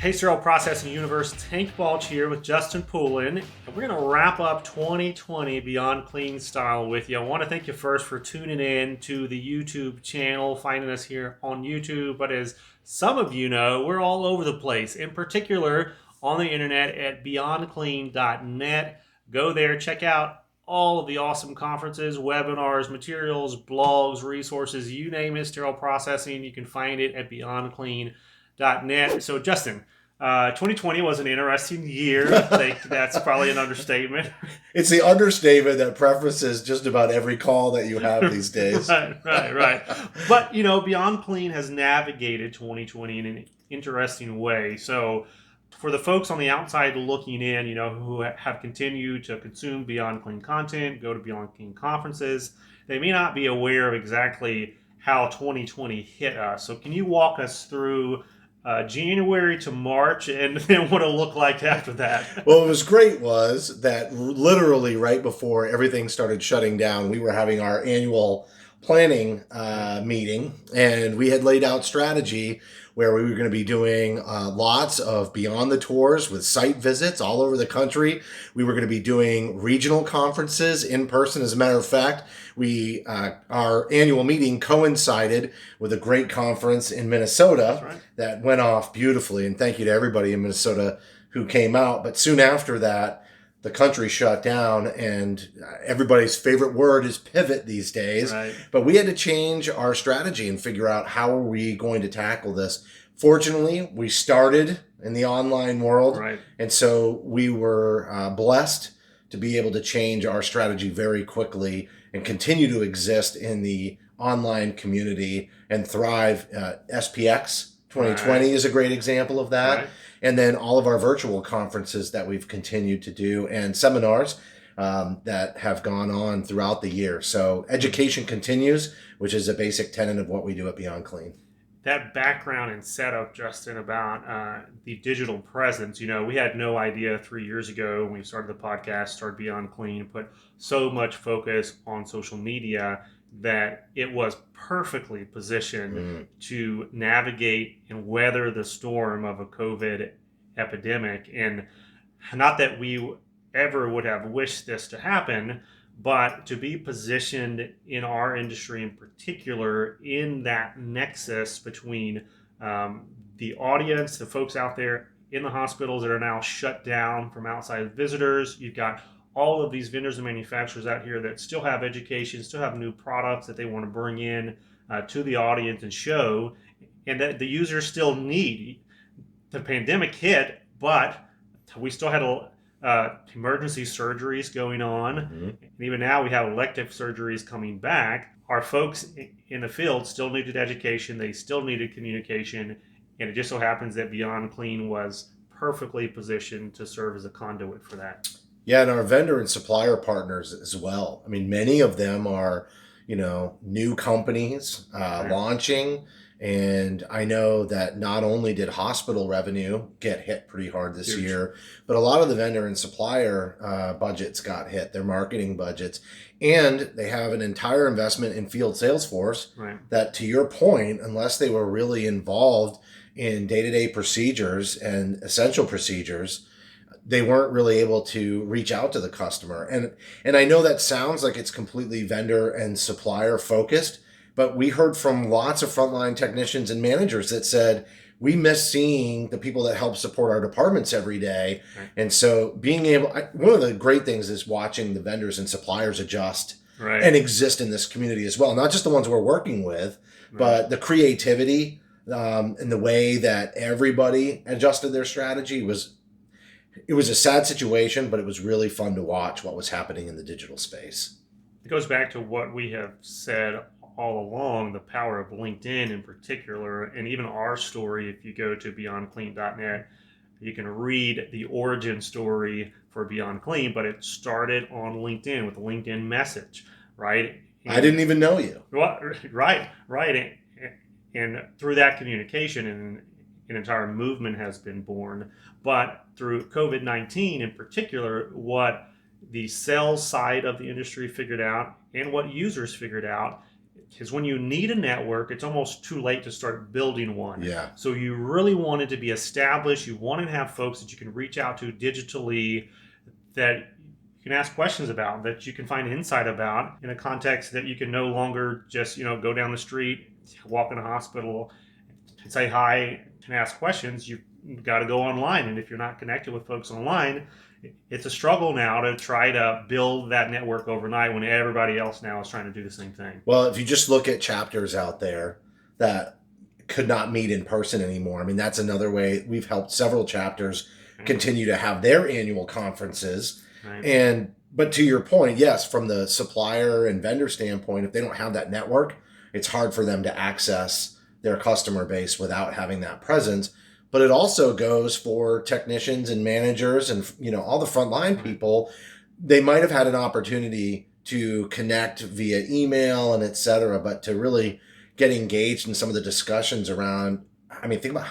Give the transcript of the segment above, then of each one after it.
Hey, Sterile Processing Universe, Tank Balch here with Justin Poulin, and we're going to wrap up 2020 Beyond Clean Style with you. I want to thank you first for tuning in to the YouTube channel, finding us here on YouTube, but as some of you know, we're all over the place, in particular on the internet at beyondclean.net. Go there, check out all of the awesome conferences, webinars, materials, blogs, resources, you name it, sterile processing, you can find it at beyondclean.net. So Justin, 2020 was an interesting year. I think that's probably an understatement. It's the understatement that prefaces just about every call that you have these days. Right. But, Beyond Clean has navigated 2020 in an interesting way. So for the folks on the outside looking in, who have continued to consume Beyond Clean content, go to Beyond Clean conferences, they may not be aware of exactly how 2020 hit us. So can you walk us through January to March and then what it'll look like after that? Well, what was great was that literally right before everything started shutting down, we were having our annual planning meeting, and we had laid out strategy where we were going to be doing lots of Beyond the Tours with site visits all over the country. We were going to be doing regional conferences in person. As a matter of fact, our annual meeting coincided with a great conference in Minnesota that went off beautifully. And thank you to everybody in Minnesota who came out. But soon after that, the country shut down, and everybody's favorite word is pivot these days. Right. But we had to change our strategy and figure out how are we going to tackle this. Fortunately, we started in the online world, and so we were blessed to be able to change our strategy very quickly and continue to exist in the online community and thrive. SPX 2020 is a great example of that. Right. And then all of our virtual conferences that we've continued to do and seminars that have gone on throughout the year. So education continues, which is a basic tenet of what we do at Beyond Clean. That background and setup, Justin, about the digital presence, we had no idea 3 years ago when we started the podcast, started Beyond Clean, put so much focus on social media that it was perfectly positioned to navigate and weather the storm of a COVID epidemic. And not that we ever would have wished this to happen, but to be positioned in our industry in particular in that nexus between the audience, the folks out there in the hospitals that are now shut down from outside visitors. You've got all of these vendors and manufacturers out here that still have education, still have new products that they want to bring in to the audience and show, and that the users still need. The pandemic hit, but we still had emergency surgeries going on. And even now we have elective surgeries coming back. Our folks in the field still needed education. They still needed communication. And it just so happens that Beyond Clean was perfectly positioned to serve as a conduit for that. Yeah, and our vendor and supplier partners as well. I mean, many of them are, new companies launching. And I know that not only did hospital revenue get hit pretty hard this year, but a lot of the vendor and supplier budgets got hit, their marketing budgets. And they have an entire investment in field sales force that, to your point, unless they were really involved in day-to-day procedures and essential procedures, they weren't really able to reach out to the customer. And I know that sounds like it's completely vendor and supplier focused, but we heard from lots of frontline technicians and managers that said, we miss seeing the people that help support our departments every day. And so one of the great things is watching the vendors and suppliers adjust and exist in this community as well. Not just the ones we're working with, but the creativity and the way that everybody adjusted their strategy it was a sad situation, but it was really fun to watch what was happening in the digital space. It goes back to what we have said all along, the power of LinkedIn in particular, and even our story. If you go to beyondclean.net, you can read the origin story for Beyond Clean, but it started on LinkedIn with a LinkedIn message, right? I didn't even know you. Right. And through that communication, an entire movement has been born. But through COVID-19 in particular, what the sales side of the industry figured out and what users figured out Because when you need a network, it's almost too late to start building one. Yeah. So you really want it to be established. You want to have folks that you can reach out to digitally, that you can ask questions about, that you can find insight about, in a context that you can no longer just, go down the street, walk in a hospital, and say hi and ask questions. You've got to go online. And if you're not connected with folks online, it's a struggle now to try to build that network overnight when everybody else now is trying to do the same thing. Well, if you just look at chapters out there that could not meet in person anymore, I mean, that's another way. We've helped several chapters continue to have their annual conferences. Right. But to your point, yes, from the supplier and vendor standpoint, if they don't have that network, it's hard for them to access their customer base without having that presence. But it also goes for technicians and managers and all the frontline people. They might have had an opportunity to connect via email and et cetera, but to really get engaged in some of the discussions around, I mean, think about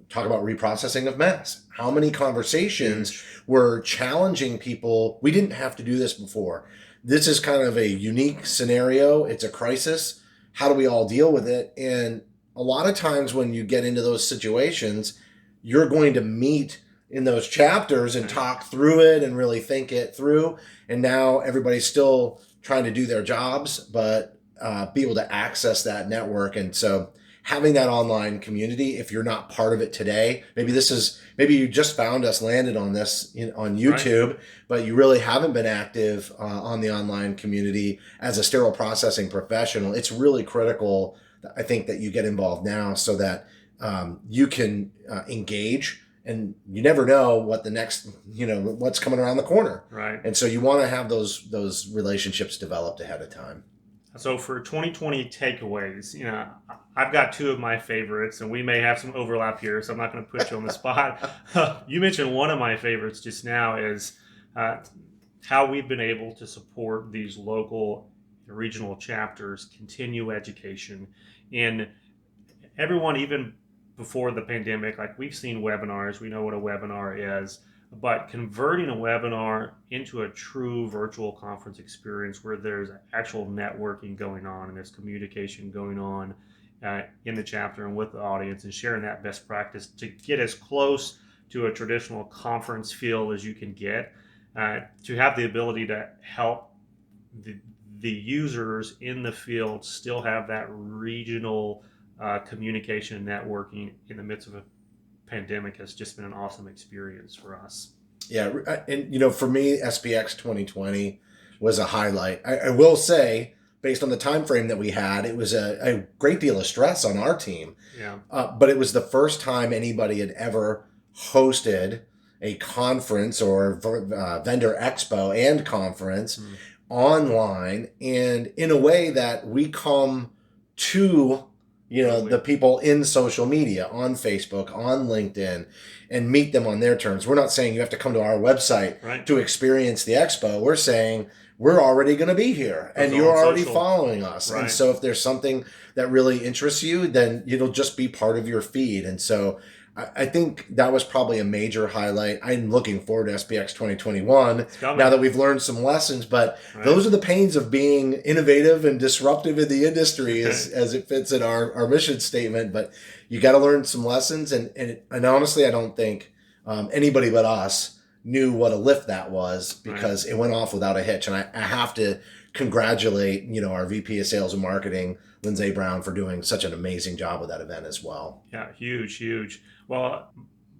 talk about reprocessing of masks. How many conversations were challenging people? We didn't have to do this before. This is kind of a unique scenario. It's a crisis. How do we all deal with it? And a lot of times when you get into those situations, you're going to meet in those chapters and talk through it and really think it through. And now everybody's still trying to do their jobs, but be able to access that network. And so having that online community, if you're not part of it today, maybe you just found us, landed on this on YouTube, right, but you really haven't been active on the online community as a sterile processing professional. It's really critical, I think, that you get involved now so that you can engage, and you never know what the next, what's coming around the corner. Right. And so you want to have those relationships developed ahead of time. So for 2020 takeaways, I've got two of my favorites, and we may have some overlap here, so I'm not going to put you on the spot. You mentioned one of my favorites just now is how we've been able to support these local regional chapters, continue education. And everyone, even before the pandemic, like, we've seen webinars, we know what a webinar is, but converting a webinar into a true virtual conference experience where there's actual networking going on and there's communication going on in the chapter and with the audience, and sharing that best practice to get as close to a traditional conference feel as you can get, to have the ability to help the users in the field still have that regional communication and networking in the midst of a pandemic has just been an awesome experience for us. Yeah, and for me, SPX 2020 was a highlight. I will say, based on the time frame that we had, it was a great deal of stress on our team. Yeah. But it was the first time anybody had ever hosted a conference or vendor expo and conference online, and in a way that we come to the people in social media, on Facebook, on LinkedIn, and meet them on their terms. We're not saying you have to come to our website to experience the expo. We're saying we're already going to be here and you're already following us. Right. And so if there's something that really interests you, then it'll just be part of your feed. And so I think that was probably a major highlight. I'm looking forward to SPX 2021 now that we've learned some lessons, but those are the pains of being innovative and disruptive in the industry as it fits in our mission statement. But you got to learn some lessons. And honestly, I don't think anybody but us knew what a lift that was, because it went off without a hitch. And I have to congratulate, our VP of Sales and Marketing, Lindsay Brown, for doing such an amazing job with that event as well. Yeah, huge. Well,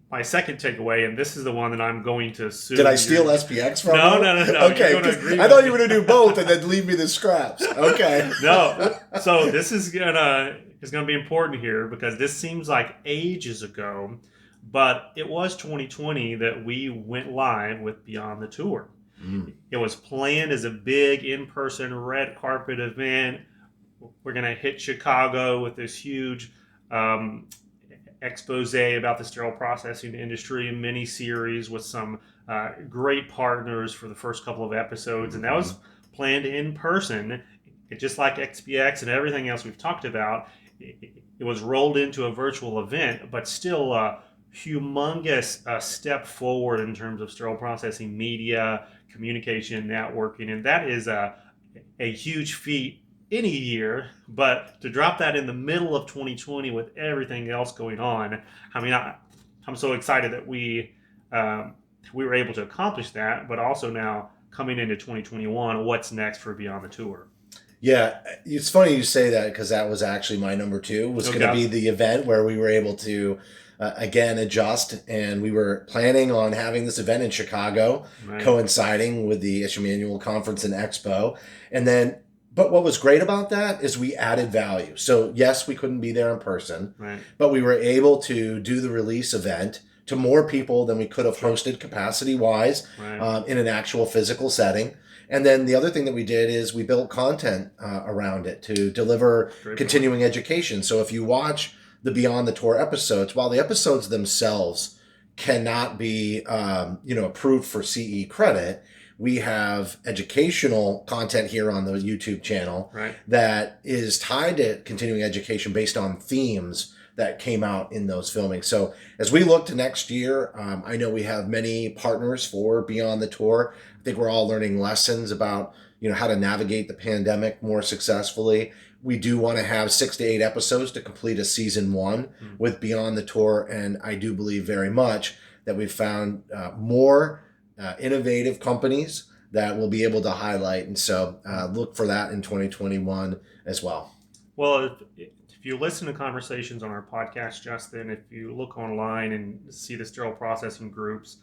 my second takeaway, and this is the one that I'm going to sue. Did I steal SPX from you? No. Okay, I thought you were going to do both and then leave me the scraps. Okay. No. So this is gonna be important here, because this seems like ages ago, but it was 2020 that we went live with Beyond the Tour. It was planned as a big in-person red carpet event. We're going to hit Chicago with this huge expose about the sterile processing industry, and mini series with some great partners for the first couple of episodes. And that was planned in person. It, just like XPX and everything else we've talked about, it was rolled into a virtual event, but still a humongous step forward in terms of sterile processing media, communication, networking. And that is a huge feat any year, but to drop that in the middle of 2020 with everything else going on, I mean, I'm so excited that we were able to accomplish that, but also now coming into 2021, what's next for Beyond the Tour? Yeah, it's funny you say that because that was actually my number two. Was going to Okay. be the event where we were able to again adjust, and we were planning on having this event in Chicago, Right. coinciding with the Issue Annual Conference and Expo, and then. But what was great about that is we added value. So yes, we couldn't be there in person, Right. but we were able to do the release event to more people than we could have Sure. hosted capacity wise Right. in an actual physical setting. And then the other thing that we did is we built content around it to deliver Great point. continuing education. So if you watch the Beyond the Tour episodes, while the episodes themselves cannot be, approved for CE credit, we have educational content here on the YouTube channel Right. that is tied to continuing education based on themes that came out in those filmings. So as we look to next year, I know we have many partners for Beyond the Tour. I think we're all learning lessons about how to navigate the pandemic more successfully. We do want to have 6 to 8 episodes to complete a season one with Beyond the Tour, and I do believe very much that we've found more innovative companies that we'll be able to highlight, and so look for that in 2021 as well. Well, if you listen to conversations on our podcast, Justin, if you look online and see the sterile processing groups,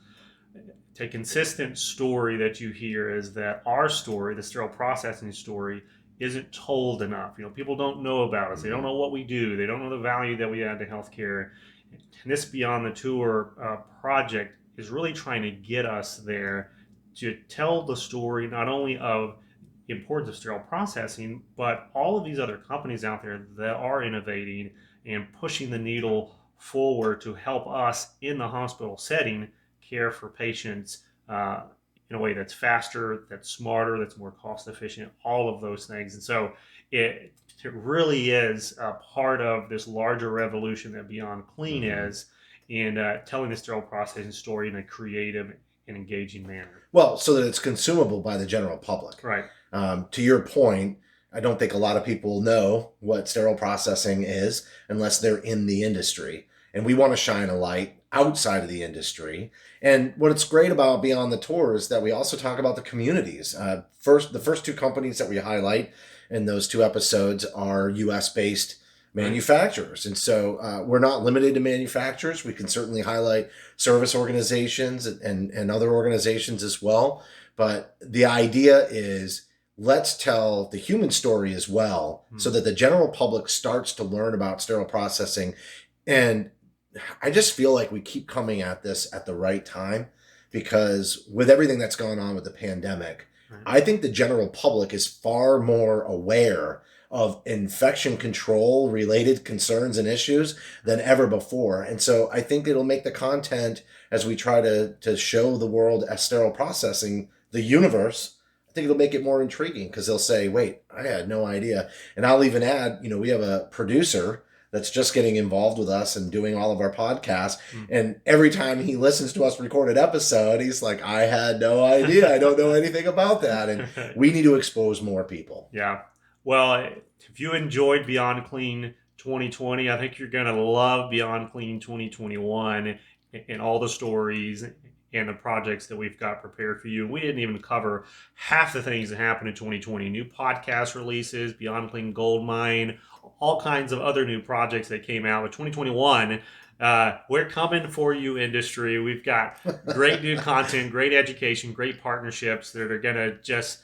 a consistent story that you hear is that our story, the sterile processing story, isn't told enough. People don't know about us. They don't know what we do. They don't know the value that we add to healthcare. And this Beyond the Tour project is really trying to get us there to tell the story not only of the importance of sterile processing, but all of these other companies out there that are innovating and pushing the needle forward to help us in the hospital setting care for patients in a way that's faster, that's smarter, that's more cost efficient, all of those things. And so it really is a part of this larger revolution that Beyond Clean is in telling the sterile processing story in a creative and engaging manner. Well, so that it's consumable by the general public. Right. To your point, I don't think a lot of people know what sterile processing is unless they're in the industry. And we want to shine a light outside of the industry. And what's great about Beyond the Tour is that we also talk about the communities. The first two companies that we highlight in those two episodes are U.S.-based manufacturers. And so we're not limited to manufacturers. We can certainly highlight service organizations and other organizations as well. But the idea is let's tell the human story as well so that the general public starts to learn about sterile processing. And I just feel like we keep coming at this at the right time because with everything that's gone on with the pandemic, I think the general public is far more aware of infection control related concerns and issues than ever before. And so I think it'll make the content as we try to show the world as sterile processing, the universe, I think it'll make it more intriguing because they'll say, wait, I had no idea. And I'll even add, we have a producer that's just getting involved with us and doing all of our podcasts. And every time he listens to us record an episode, he's like, I had no idea. I don't know anything about that. And we need to expose more people. Yeah. Well, if you enjoyed Beyond Clean 2020, I think you're going to love Beyond Clean 2021 and all the stories and the projects that we've got prepared for you. And we didn't even cover half the things that happened in 2020. New podcast releases, Beyond Clean Gold Mine, all kinds of other new projects that came out. With 2021, we're coming for you, industry. We've got great new content, great education, great partnerships that are going to just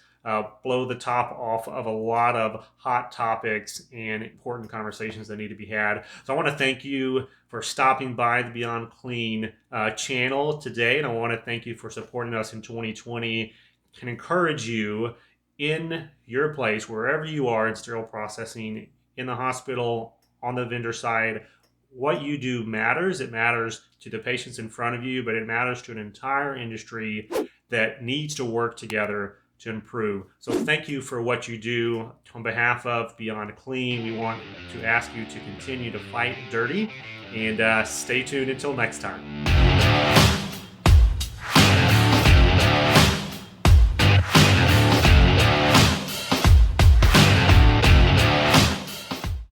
blow the top off of a lot of hot topics and important conversations that need to be had. So I want to thank you for stopping by the Beyond Clean channel today, and I want to thank you for supporting us in 2020 and encourage you in your place, wherever you are in sterile processing, in the hospital, on the vendor side. What you do matters. It matters to the patients in front of you, but it matters to an entire industry that needs to work together to improve. So thank you for what you do. On behalf of Beyond Clean, we want to ask you to continue to fight dirty and stay tuned until next time.